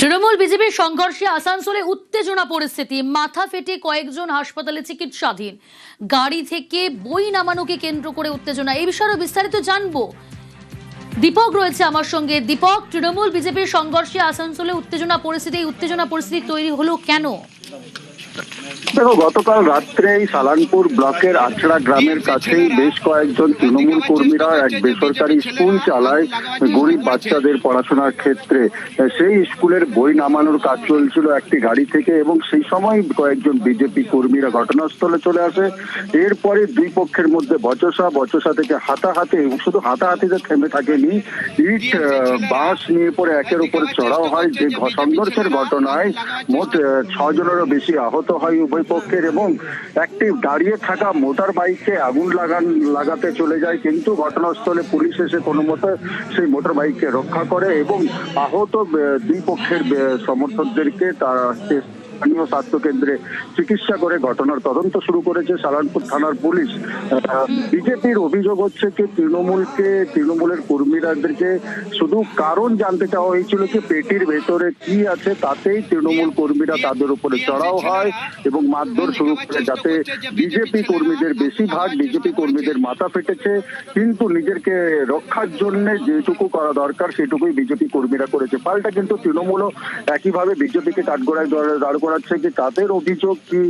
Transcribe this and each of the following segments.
তৃণমূল বিজেপির সংঘর্ষে আসানসোলে উত্তেজনা পরিস্থিতি, মাথা ফেটে কয়েকজন হাসপাতালে চিকিৎসাধীন। গাড়ি থেকে বই নামানোকে কেন্দ্র করে উত্তেজনা। এই বিষয়ে বিস্তারিত জানবো, দীপক রয়েছে আমার সঙ্গে। দীপক, তৃণমূল বিজেপির সংঘর্ষে আসানসোলে উত্তেজনা পরিস্থিতি তৈরি হলো কেন? দেখো, গতকাল রাত্রে সালানপুর ব্লকের আছড়া গ্রামের কাছেই বেশ কয়েকজন তৃণমূল কর্মীরা এক বেসরকারি স্কুল চালায় গরিব বাচ্চাদের পড়াশোনার ক্ষেত্রে। সেই স্কুলের বই নামানোর কাজ চলছিল একটি গাড়ি থেকে, এবং সেই সময় কয়েকজন বিজেপি কর্মীরা ঘটনাস্থলে চলে আসে। এরপরে দুই পক্ষের মধ্যে বচসা থেকে হাতাহাতি, শুধু হাতাহাতিতে থেমে থাকেনি, ইট বাঁশ নিয়ে পরে একের উপরে চড়াও হয়। যে সংঘর্ষের ঘটনায় মোট 6 জনেরও বেশি আহত হয় উভয় পক্ষের, এবং একটি দাঁড়িয়ে থাকা মোটর বাইকে আগুন লাগাতে চলে যায়, কিন্তু ঘটনাস্থলে পুলিশ এসে কোনো মতে সেই মোটর বাইককে রক্ষা করে এবং আহত দুই পক্ষের সমর্থকদেরকে তারা স্থানীয় স্বাস্থ্য কেন্দ্রে চিকিৎসা করে ঘটনার তদন্ত শুরু করেছে সালানপুর থানার পুলিশ। বিজেপির অভিযোগ হচ্ছে কি তৃণমূলের কর্মীরাদেরকে শুধু কারণ জানতে চাওয়া হয়েছিল কি পেটির ভেতরে কি আছে, তাতেই তৃণমূল কর্মীরা তাদের উপরে চড়াও হয় এবং মারধর শুরু করে, যাতে বিজেপি কর্মীদের মাথা ফেটেছে, কিন্তু নিজেকে রক্ষার জন্য যেটুকু করা দরকার সেটুকুই বিজেপি কর্মীরা করেছে। পাল্টা কিন্তু তৃণমূলও একইভাবে বিজেপিকে কাঠগড়ায় দাঁড় করাচ্ছে কি তাদের অভিযোগ কি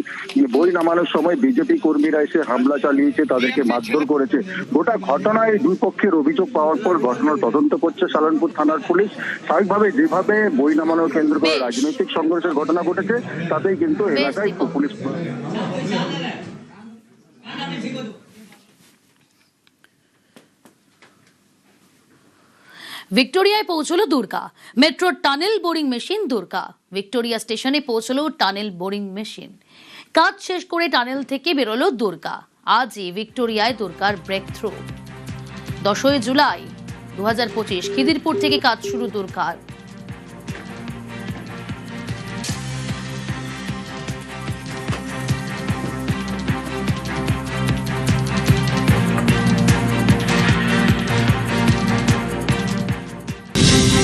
বই নামানোর সময় বিজেপি কর্মীরা এসে হামলা চালিয়েছে, তাদেরকে মারধর করেছে। গোটা ঘটনায় দুই পক্ষের অভিযোগ পাওয়ার পর ঘটনার তদন্ত করছে সালানপুর থানার পুলিশ। স্বাভাবিকভাবে যেভাবে বই নামানোর কেন্দ্র করে রাজনৈতিক সংঘর্ষের ঘটনা ঘটেছে, তাতেই কিন্তু এলাকায় পুলিশ। ভিক্টোরিয়ায় পৌঁছলো Durga metro tunnel boring machine. Durga Victoria স্টেশনে পৌঁছলো টানেল বোরিং মেশিন। কাজ শেষ করে টানেল থেকে বেরোলো দুর্গা। আজই ভিক্টোরিয়ায় দুর্গার ব্রেক থ্রু। 10 জুলাই 2025 খিদিরপুর থেকে কাজ শুরু দুর্গার।